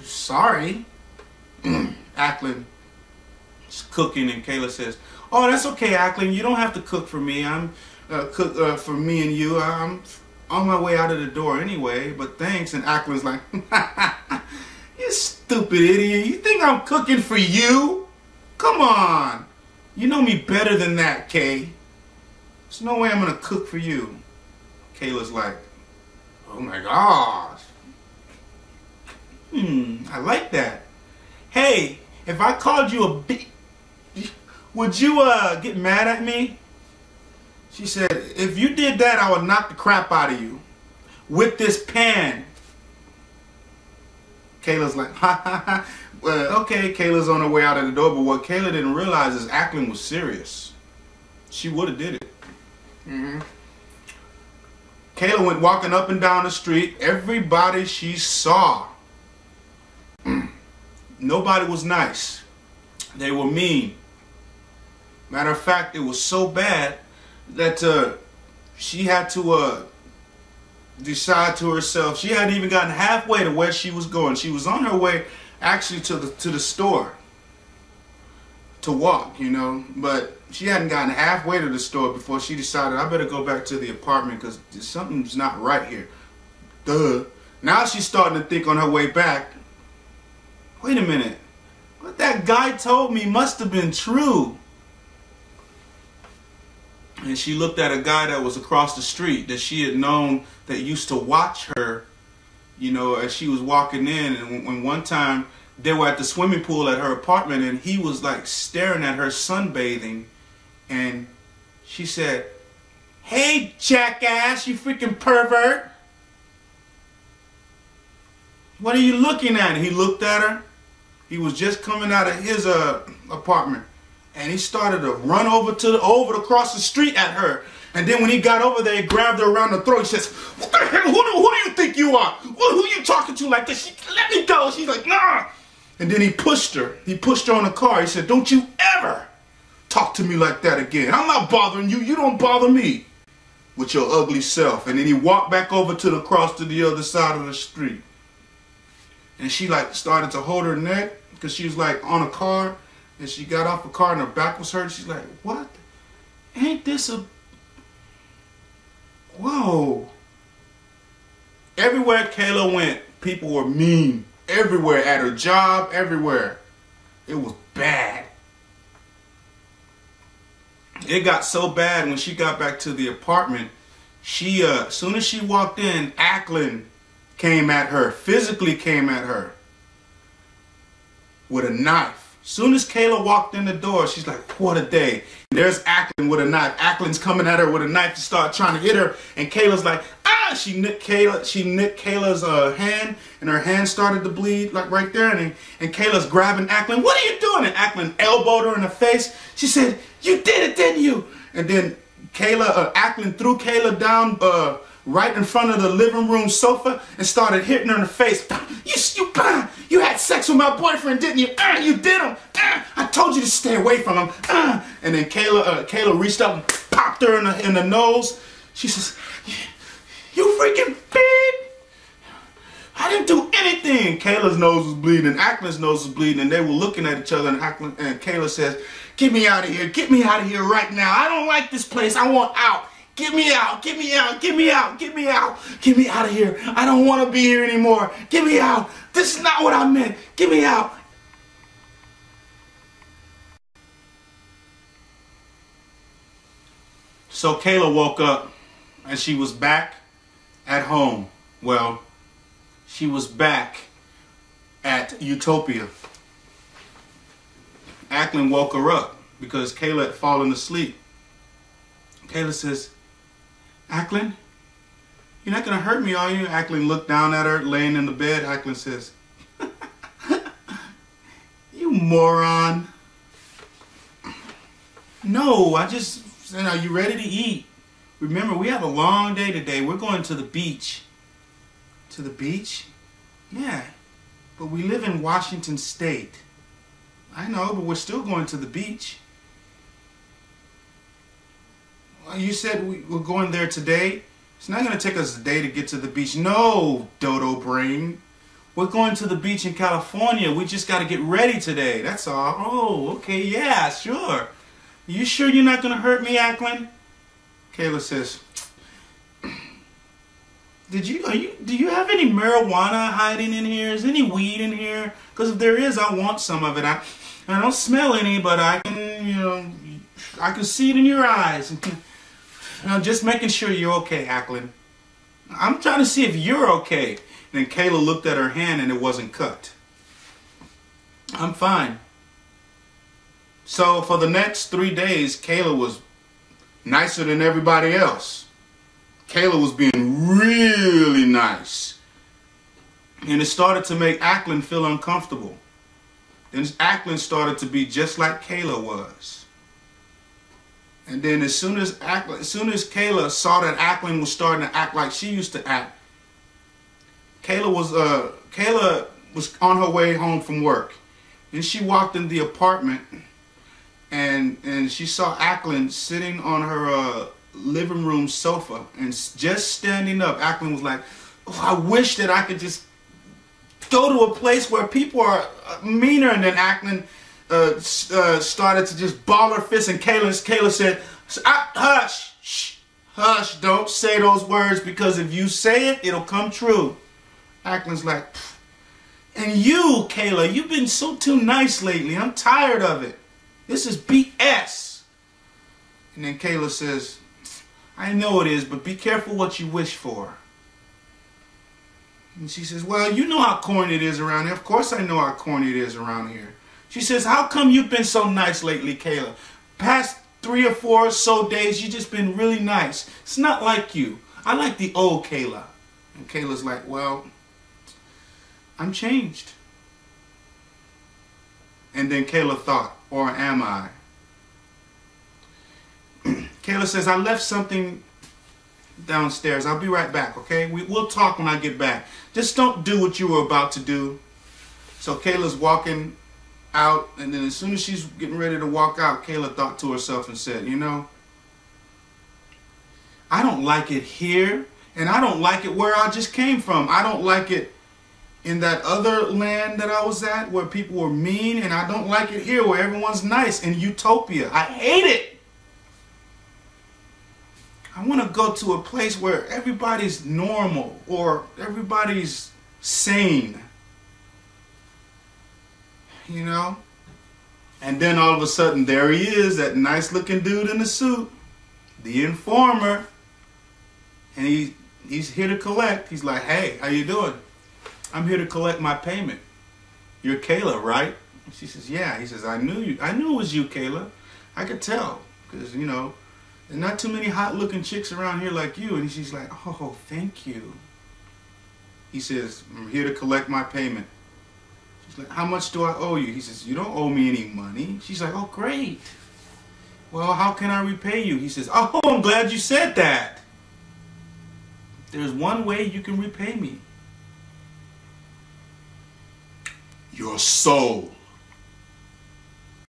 sorry. Acklin is cooking, and Kayla says, oh, that's okay, Acklin. You don't have to cook for me. I'm cook for me and you. I'm on my way out of the door anyway, but thanks. And Acklin's like, you stupid idiot. You think I'm cooking for you? Come on. You know me better than that, Kay. There's no way I'm going to cook for you. Kayla's like, oh my gosh. I like that. Hey, if I called you a bitch, would you get mad at me? She said, if you did that, I would knock the crap out of you with this pan. Kayla's like, ha ha ha. Well, okay, Kayla's on her way out of the door, but what Kayla didn't realize is Acklin was serious. She would have did it. Kayla went walking up and down the street. Everybody she saw, nobody was nice. They were mean. Matter of fact, it was so bad that she had to decide to herself. She hadn't even gotten halfway to where she was going. She was on her way actually to the store to walk, you know, but she hadn't gotten halfway to the store before she decided, I better go back to the apartment because something's not right here. Duh. Now she's starting to think on her way back, wait a minute, what that guy told me must have been true. And she looked at a guy that was across the street that she had known that used to watch her, you know, as she was walking in. And when one time they were at the swimming pool at her apartment and he was like staring at her sunbathing. And she said, hey, jackass, you freaking pervert. What are you looking at? And he looked at her. He was just coming out of his apartment. And he started to run over across the street at her. And then when he got over there, he grabbed her around the throat. He says, what the hell? Who do you think you are? Who are you talking to like this? Let me go. She's like, nah. And then he pushed her. He pushed her on the car. He said, don't you ever talk to me like that again. I'm not bothering you. You don't bother me with your ugly self. And then he walked back over across to the other side of the street. And she like started to hold her neck because she was like on a car. And she got off the car and her back was hurt. She's like, what? Ain't this a... Whoa. Everywhere Kayla went, people were mean. Everywhere. At her job, everywhere. It was bad. It got so bad when she got back to the apartment, she, as soon as she walked in, Acklin came at her, physically came at her with a knife. Soon as Kayla walked in the door, she's like, what a day. There's Acklin with a knife. Acklin's coming at her with a knife to start trying to hit her. And Kayla's like, ah! She nicked Kayla's hand, and her hand started to bleed, like right there. And Kayla's grabbing Acklin. What are you doing? And Acklin elbowed her in the face. She said, you did it, didn't you? And then Acklin threw Kayla down right in front of the living room sofa and started hitting her in the face. You had sex with my boyfriend, didn't you? You did him. I told you to stay away from him. And then Kayla reached up and popped her in the nose. She says, you freaking bitch. I didn't do anything. Kayla's nose was bleeding, Acklin's nose was bleeding, and they were looking at each other, and Kayla says, get me out of here. Get me out of here right now. I don't like this place. I want out. Get me out, get me out, get me out, get me out, get me out of here. I don't want to be here anymore. Get me out. This is not what I meant. Get me out. So Kayla woke up and she was back at home. Well, she was back at Utopia. Acklin woke her up because Kayla had fallen asleep. Kayla says, Acklin, you're not going to hurt me, are you? Acklin looked down at her, laying in the bed. Acklin says, you moron. No, I just said, are you ready to eat? Remember, we have a long day today. We're going to the beach. To the beach? Yeah, but we live in Washington State. I know, but we're still going to the beach. You said we're going there today. It's not going to take us a day to get to the beach. No, dodo brain. We're going to the beach in California. We just got to get ready today. That's all. Oh, okay, yeah, sure. You sure you're not going to hurt me, Acklin? Kayla says, do you have any marijuana hiding in here? Is any weed in here? Because if there is, I want some of it. I don't smell any, but I can, I can see it in your eyes. Just making sure you're okay, Acklin. I'm trying to see if you're okay. And then Kayla looked at her hand and it wasn't cut. I'm fine. So for the next 3 days, Kayla was nicer than everybody else. Kayla was being really nice. And it started to make Acklin feel uncomfortable. Then Acklin started to be just like Kayla was. And then as soon as Kayla saw that Acklin was starting to act like she used to act, Kayla was on her way home from work. And she walked in the apartment and she saw Acklin sitting on her living room sofa and just standing up. Acklin was like, oh, I wish that I could just go to a place where people are meaner. And then Acklin started to just ball her fist, and Kayla said, hush, shh, hush, don't say those words, because if you say it, it'll come true. Acklin's like, pfft. And you, Kayla, you've been so too nice lately. I'm tired of it. This is BS. And then Kayla says, I know it is, but be careful what you wish for. And she says, well, you know how corny it is around here. Of course I know how corny it is around here. She says, how come you've been so nice lately, Kayla? Past 3 or 4 or so days, you've just been really nice. It's not like you. I like the old Kayla. And Kayla's like, well, I'm changed. And then Kayla thought, or am I? Kayla says, I left something downstairs. I'll be right back, okay? We'll talk when I get back. Just don't do what you were about to do. So Kayla's walking out, and then as soon as she's getting ready to walk out, Kayla thought to herself and said, you know, I don't like it here, and I don't like it where I just came from. I don't like it in that other land that I was at where people were mean, and I don't like it here where everyone's nice in utopia. I hate it. I want to go to a place where everybody's normal or everybody's sane. You know? And then all of a sudden, there he is, that nice looking dude in the suit, the informer. And he's here to collect. He's like, hey, how you doing? I'm here to collect my payment. You're Kayla, right? She says, yeah. He says, I knew you. I knew it was you, Kayla. I could tell. Because, you know, there's not too many hot looking chicks around here like you. And she's like, oh, thank you. He says, I'm here to collect my payment. She's like, how much do I owe you? He says, you don't owe me any money. She's like, oh, great. Well, how can I repay you? He says, oh, I'm glad you said that. There's one way you can repay me. Your soul.